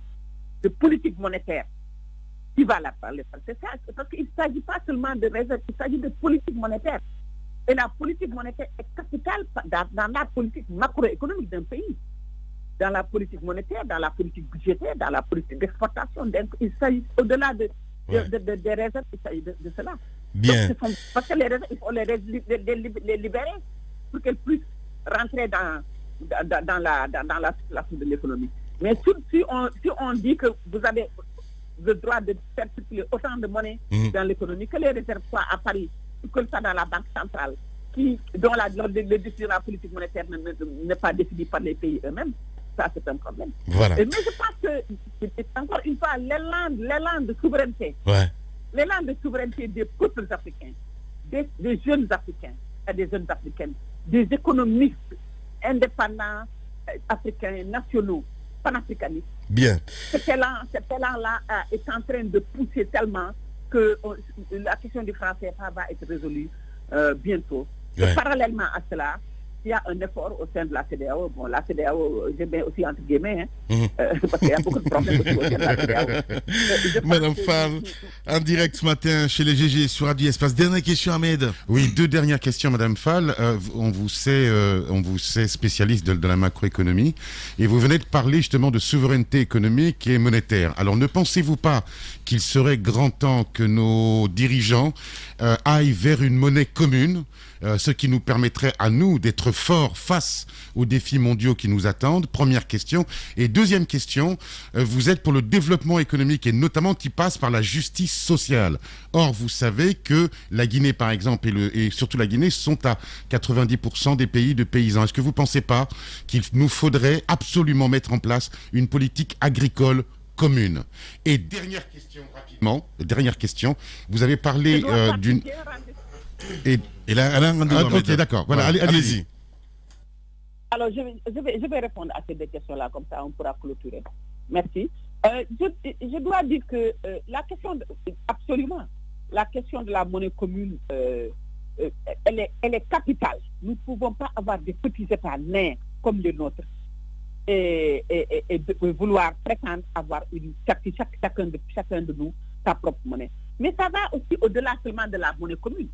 Speaker 5: de politique monétaire, qui va la parler. C'est ça, parce qu'il ne s'agit pas seulement de réserve, il s'agit de politique monétaire. Et la politique monétaire est capitale dans la politique macroéconomique d'un pays. Dans la politique monétaire, dans la politique budgétaire, dans la politique d'exportation. Donc, il s'agit au-delà des réserves, il s'agit de cela.
Speaker 4: Bien.
Speaker 5: Donc, parce que les réserves, il faut les libérer pour qu'elles puissent rentrer dans la circulation de l'économie. Mais si on dit que vous avez le droit de faire circuler autant de monnaie dans l'économie, que les réserves soient à Paris, que ça dans la banque centrale, dont le décision de la politique monétaire n'est pas définie par les pays eux-mêmes, ça c'est un problème.
Speaker 4: Voilà.
Speaker 5: Mais je pense que, encore une fois, l'élan de souveraineté, l'élan de souveraineté des peuples africains, des jeunes africains, des jeunes africaines, des économistes indépendants africains, nationaux, panafricanistes.
Speaker 4: Bien.
Speaker 5: Cet élan-là est en train de pousser tellement que la question du franc CFA va être résolue bientôt.
Speaker 4: Ouais.
Speaker 5: Et parallèlement à cela, il y a un effort au sein de la CEDEAO. Bon, la CEDEAO, je mets aussi entre guillemets, parce qu'il y a beaucoup de problèmes aussi au sein de la CEDEAO.
Speaker 4: Madame Fall, en direct ce matin chez les GG sur Radio Espace. Dernière question, Ahmed.
Speaker 8: Oui, 2 dernières questions, Madame Fall. On vous sait spécialiste de la macroéconomie et vous venez de parler justement de souveraineté économique et monétaire. Alors, ne pensez-vous pas qu'il serait grand temps que nos dirigeants aillent vers une monnaie commune, ce qui nous permettrait à nous d'être forts face aux défis mondiaux qui nous attendent? Première question. Et deuxième question, vous êtes pour le développement économique et notamment qui passe par la justice sociale. Or, vous savez que la Guinée, par exemple, et surtout la Guinée, sont à 90% des pays de paysans. Est-ce que vous ne pensez pas qu'il nous faudrait absolument mettre en place une politique agricole commune? Et dernière question, rapidement, vous avez parlé d'une...
Speaker 4: Et là,
Speaker 8: ok, d'accord. Voilà, allez-y.
Speaker 5: Alors, je vais répondre à ces 2 questions-là, comme ça on pourra clôturer. Merci. Je dois dire que la question de la monnaie commune, elle est capitale. Nous ne pouvons pas avoir des petits États nés comme les nôtres et vouloir prétendre avoir chacun de nous sa propre monnaie. Mais ça va aussi au-delà seulement de la monnaie commune.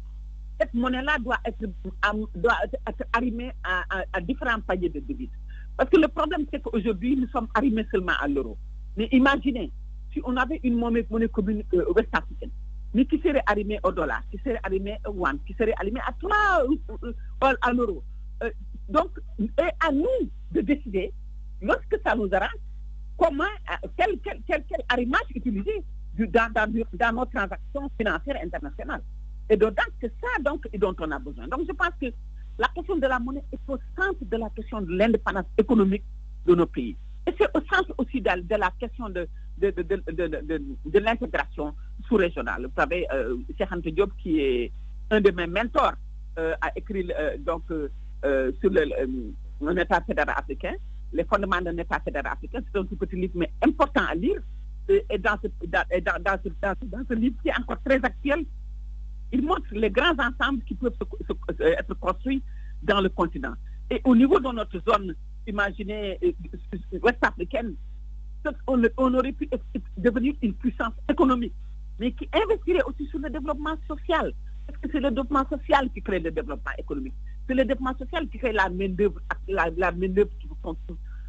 Speaker 5: Cette monnaie-là doit être arrimée à différents paliers de devises. Parce que le problème, c'est qu'aujourd'hui, nous sommes arrimés seulement à l'euro. Mais imaginez, si on avait une monnaie commune ouest-africaine, mais qui serait arrimée au dollar, qui serait arrimée au yuan, qui serait arrimée à l'euro. Donc, et à nous de décider, lorsque ça nous arrange, quel arrimage utiliser dans nos transactions financières internationales. Et donc, c'est ça dont on a besoin. Donc, je pense que la question de la monnaie est au centre de la question de l'indépendance économique de nos pays. Et c'est au centre aussi de la question de l'intégration sous-régionale. Vous savez, Cheikh Anta Diop, qui est un de mes mentors, a écrit sur un État fédéral africain, les fondements d'un État fédéral africain. C'est un tout petit livre, mais important à lire. Et dans ce livre qui est encore très actuel, il montre les grands ensembles qui peuvent être construits dans le continent. Et au niveau de notre zone, imaginez, ouest-africaine, on aurait pu devenir une puissance économique, mais qui investirait aussi sur le développement social. Parce que c'est le développement social qui crée le développement économique. C'est le développement social qui crée la main-d'œuvre qui sont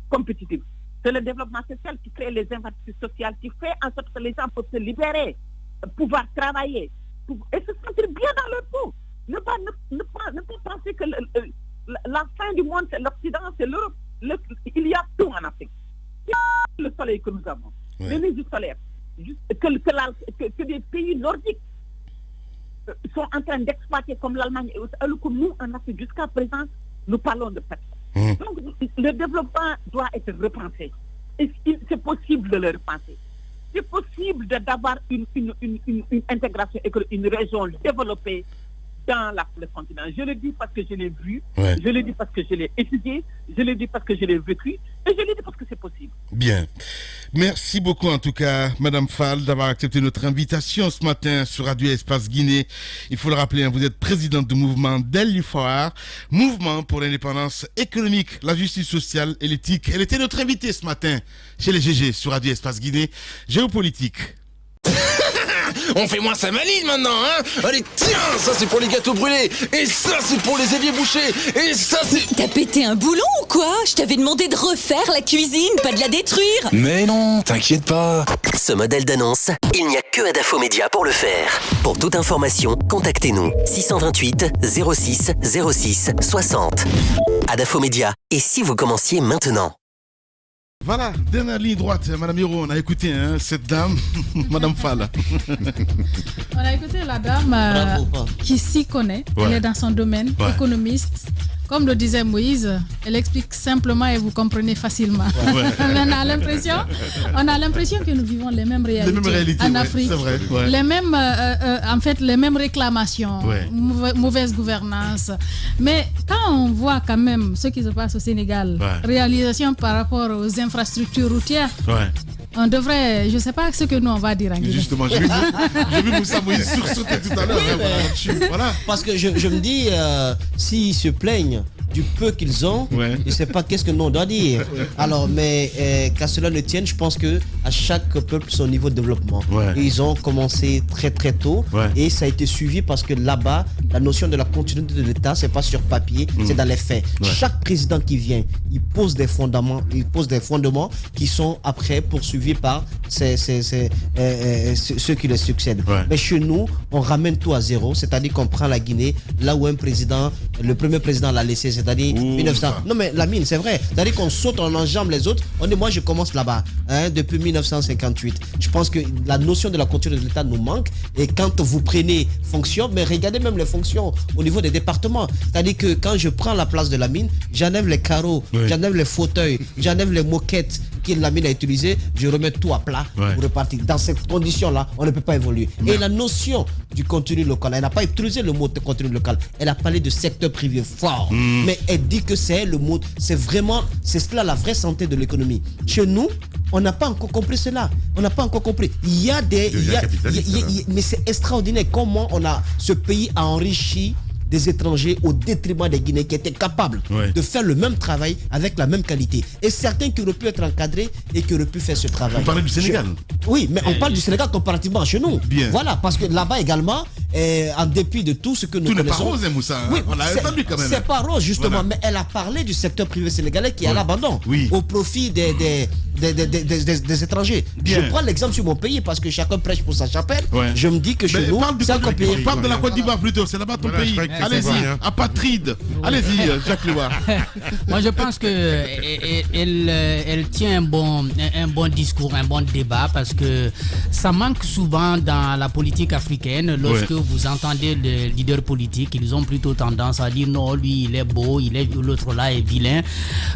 Speaker 5: compétitive. C'est le développement social qui crée les infrastructures sociales, qui fait en sorte que les gens peuvent se libérer, pouvoir travailler, et se sentir bien dans leur peau. Ne pas penser que la fin du monde, c'est l'Occident, c'est l'Europe. Il y a tout en Afrique. Il y a le soleil que nous avons, l'énergie solaire, que des pays nordiques sont en train d'exploiter comme l'Allemagne, alors que nous, en Afrique, jusqu'à présent, nous parlons de pétrole. Donc, le développement doit être repensé. Et c'est possible de le repenser. C'est possible d'avoir une intégration et une région développée dans le continent. Je le dis parce que je l'ai vu, je le dis parce que je l'ai étudié, je le dis parce que je l'ai vécu, et je le dis parce que c'est possible.
Speaker 4: Bien. Merci beaucoup en tout cas, Madame Fall, d'avoir accepté notre invitation ce matin sur Radio Espace Guinée. Il faut le rappeler, vous êtes présidente du mouvement Del Lifoire, mouvement pour l'indépendance économique, la justice sociale et l'éthique. Elle était notre invitée ce matin chez les GG sur Radio Espace Guinée. Géopolitique.
Speaker 11: On fait moins sa maline maintenant, hein? Allez, tiens, ça c'est pour les gâteaux brûlés, et ça c'est pour les éviers bouchés, et ça c'est...
Speaker 12: T'as pété un boulon ou quoi? Je t'avais demandé de refaire la cuisine, pas de la détruire.
Speaker 11: Mais non, t'inquiète pas.
Speaker 3: Ce modèle d'annonce, il n'y a que Adafo Média pour le faire. Pour toute information, contactez-nous 628 06 06 60. Adafo Média, et si vous commenciez maintenant?
Speaker 4: Voilà, dernière ligne droite, Madame Hiro, on a écouté cette dame, Madame Fall.
Speaker 9: On a écouté la dame qui s'y connaît, elle est dans son domaine, économiste, comme le disait Moïse, elle explique simplement et vous comprenez facilement.
Speaker 4: Ouais.
Speaker 9: On a l'impression que nous vivons les mêmes réalités en Afrique.
Speaker 4: C'est vrai, ouais.
Speaker 9: Les mêmes, les mêmes réclamations, mauvaise gouvernance. Mais quand on voit quand même ce qui se passe au Sénégal, réalisation par rapport aux infrastructures routières, on devrait, je ne sais pas ce que nous on va dire en Guinée.
Speaker 4: Justement, j'ai vu Moussa Moïse sursauter tout à l'heure. Voilà.
Speaker 7: Parce que je me dis, s'ils se plaignent du peu qu'ils ont, je ne sais pas qu'est-ce que nous on doit dire. Alors, mais qu'à cela ne tienne, je pense que à chaque peuple son niveau de développement. Et ils ont commencé très très tôt et ça a été suivi parce que là-bas, la notion de la continuité de l'État, c'est pas sur papier, c'est dans les faits. Chaque président qui vient, il pose des fondements qui sont après poursuivis par ceux qui les succèdent. Mais chez nous, on ramène tout à zéro, c'est-à-dire qu'on prend la Guinée là où un président, le premier président l'a laissé, c'est-à-dire 1900. Non mais la mine, c'est vrai. C'est-à-dire qu'on saute, on enjambe les autres. On dit moi je commence là-bas, depuis 1958. Je pense que la notion de la continuité de l'État nous manque. Et quand vous prenez fonction, mais regardez même les fonctions au niveau des départements. C'est-à-dire que quand je prends la place de la mine, j'enlève les carreaux, j'enlève les fauteuils, j'enlève les moquettes que la mine a utilisées, je remets tout à plat pour repartir. Dans ces conditions-là, on ne peut pas évoluer. Et la notion du contenu local, elle n'a pas utilisé le mot de contenu local. Elle a parlé de secteur privé fort. Mais elle dit que c'est le mot, c'est cela la vraie santé de l'économie. Chez nous, on n'a pas encore compris cela. On n'a pas encore compris. Il y a mais c'est extraordinaire comment ce pays a enrichi des étrangers au détriment des Guinéens qui étaient capables de faire le même travail avec la même qualité. Et certains qui auraient pu être encadrés et qui auraient pu faire ce travail.
Speaker 4: On parle du Sénégal.
Speaker 7: Oui, mais on parle du Sénégal comparativement à chez nous. Voilà, parce que là-bas également, en dépit de tout ce que nous connaissons...
Speaker 4: Tout n'est pas rose, Moussa. Oui, on l'a entendu quand même.
Speaker 7: C'est pas rose, justement, mais elle a parlé du secteur privé sénégalais qui est à l'abandon, au profit des étrangers. Je prends l'exemple sur mon pays parce que chacun prêche pour sa chapelle. Je me dis que chez nous, c'est encore pire.
Speaker 4: Parle de la Côte d'Ivoire plutôt, c'est là-bas ton pays. Allez-y, apatride. Allez-y, Jacques Leroy.
Speaker 6: Moi, je pense qu'elle tient un bon discours, un bon débat, parce que ça manque souvent dans la politique africaine. Lorsque vous entendez les leaders politiques, ils ont plutôt tendance à dire non, lui, il est beau, l'autre là est vilain.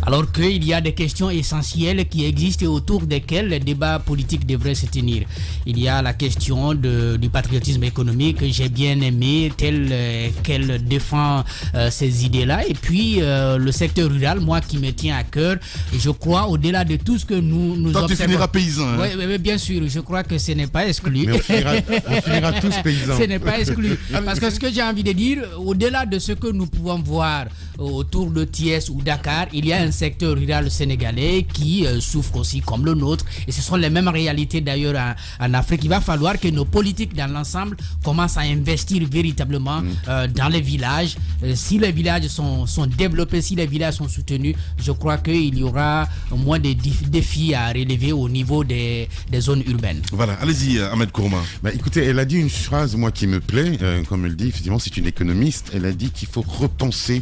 Speaker 6: Alors qu'il y a des questions essentielles qui existent et autour desquelles les débats politiques devraient se tenir. Il y a la question du patriotisme économique que j'ai bien aimé, qu'elle défend ces idées-là. Et puis le secteur rural, moi qui me tient à cœur, je crois au-delà de tout ce que nous observons.
Speaker 4: Tu finiras paysan.
Speaker 6: Oui, bien sûr, je crois que ce n'est pas exclu.
Speaker 8: Mais on finira tous paysans.
Speaker 6: Ce n'est pas exclu. Parce que ce que j'ai envie de dire, au-delà de ce que nous pouvons voir autour de Thiès ou Dakar, il y a un secteur rural sénégalais qui souffre aussi comme le nôtre. Et ce sont les mêmes réalités d'ailleurs en Afrique. Il va falloir que nos politiques dans l'ensemble commencent à investir véritablement dans les villages. Si les villages sont développés, si les villages sont soutenus, je crois qu'il y aura moins de défis à relever au niveau des zones urbaines.
Speaker 4: Voilà, allez-y Ahmed Kourma.
Speaker 8: Écoutez, elle a dit une phrase, moi, qui me plaît, comme elle dit, effectivement, c'est une économiste. Elle a dit qu'il faut repenser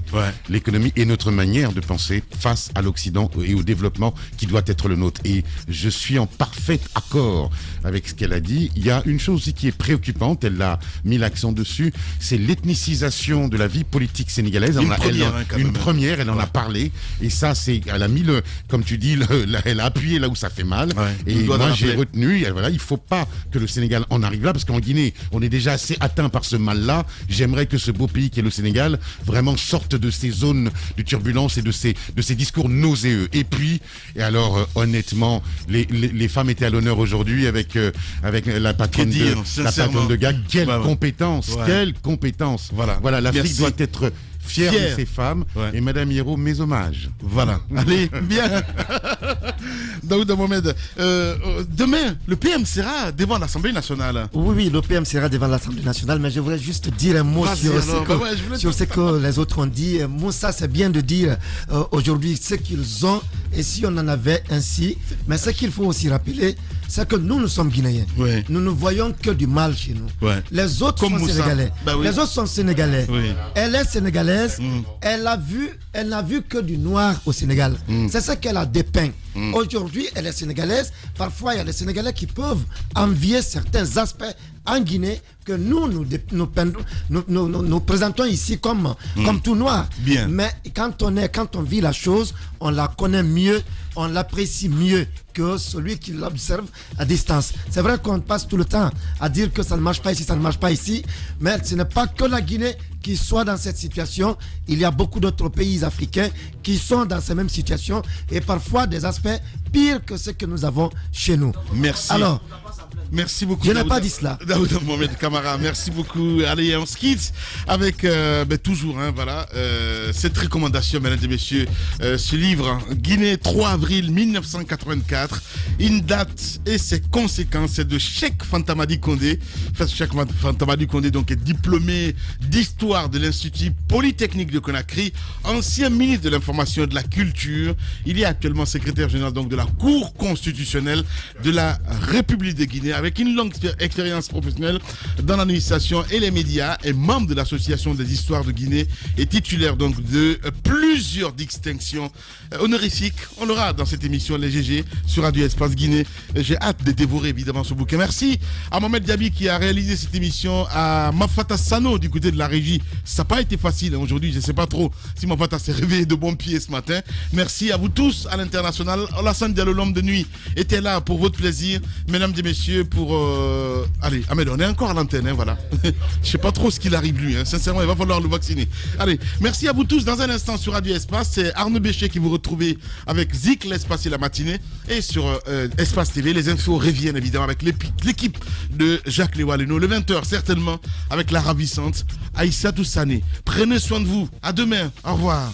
Speaker 8: l'économie et notre manière de penser face à l'Occident et au développement qui doit être le nôtre. Et je suis en parfait accord avec ce qu'elle a dit. Il y a une chose aussi qui est préoccupante, elle a mis l'accent dessus, c'est l'ethnicisation de la vie politique sénégalaise. Une première, elle en a parlé. Et ça, elle a mis comme tu dis, elle a appuyé là où ça fait mal. Et moi, j'ai retenu, il ne faut pas que le Sénégal en arrive là, parce qu'en Guinée, on est déjà assez atteint par ce mal-là. J'aimerais que ce beau pays qui est le Sénégal vraiment sorte de ces zones de turbulence et de ces discours nauséeux. Et puis, honnêtement, les femmes étaient à l'honneur aujourd'hui avec la patronne de Gag. Quelle compétence, quelle compétence. Voilà, l'Afrique doit être fière de ces femmes. Et Madame Hiro, mes hommages.
Speaker 4: Voilà. Allez, bien. Daouda Mohamed, demain, le PM sera devant l'Assemblée nationale.
Speaker 10: Oui, le PM sera devant l'Assemblée nationale, mais je voulais juste dire un mot sur ce que les autres ont dit. Moussa, c'est bien de dire aujourd'hui ce qu'ils ont, et si on en avait ainsi. Mais ce qu'il faut aussi rappeler, c'est que nous sommes Guinéens. Nous ne voyons que du mal chez nous. Les autres sont sénégalais. Les autres sont sénégalais. Elle est sénégalaise. Elle n'a vu que du noir au Sénégal. C'est ce qu'elle a dépeint. Aujourd'hui, elle est sénégalaise. Parfois, il y a des Sénégalais qui peuvent envier certains aspects en Guinée que nous présentons ici comme tout noir.
Speaker 4: Bien.
Speaker 10: Mais quand on vit la chose, on la connaît mieux, on l'apprécie mieux que celui qui l'observe à distance. C'est vrai qu'on passe tout le temps à dire que ça ne marche pas ici, ça ne marche pas ici, mais ce n'est pas que la Guinée qui soit dans cette situation. Il y a beaucoup d'autres pays africains qui sont dans ces mêmes situations et parfois des aspects pires que ce que nous avons chez nous.
Speaker 4: Merci.
Speaker 10: Alors,
Speaker 4: merci beaucoup.
Speaker 10: Je n'ai pas dit cela.
Speaker 4: Daouda Mohamed Kamara, merci beaucoup. Allez, on se quitte avec toujours cette recommandation, mesdames et messieurs, ce livre, Guinée, 3 avril 1984, une date et ses conséquences, c'est de Cheikh Fantamadi Condé. Cheikh Fantamadi Condé donc, est diplômé d'histoire de l'Institut Polytechnique de Conakry, ancien ministre de l'Information et de la Culture. Il est actuellement secrétaire général donc, de la Cour constitutionnelle de la République de Guinée, avec une longue expérience professionnelle dans l'administration et les médias, et membre de l'Association des histoires de Guinée et titulaire donc de plusieurs distinctions honorifiques. On aura dans cette émission les GG sur Radio Espace Guinée. J'ai hâte de dévorer évidemment ce bouquin. Merci à Mohamed Diaby qui a réalisé cette émission, à Mafata Sano du côté de la régie. Ça n'a pas été facile aujourd'hui, je ne sais pas trop si Mafata s'est réveillé de bon pied ce matin. Merci à vous tous à l'international. Alassane Diallo, l'homme de nuit, était là pour votre plaisir. Mesdames et messieurs, pour... Allez, Ahmed, on est encore à l'antenne, hein, voilà. Je ne sais pas trop ce qu'il arrive lui, hein. Sincèrement, il va falloir le vacciner. Allez, merci à vous tous. Dans un instant sur Radio Espace, c'est Arnaud Bécher qui vous retrouvez avec Zik, l'Espace et la matinée. Et sur Espace TV, les infos reviennent évidemment avec l'équipe de Jacques Léwaleno. Le 20h, certainement, avec la ravissante Aïssatou Sané. Prenez soin de vous. À demain. Au revoir.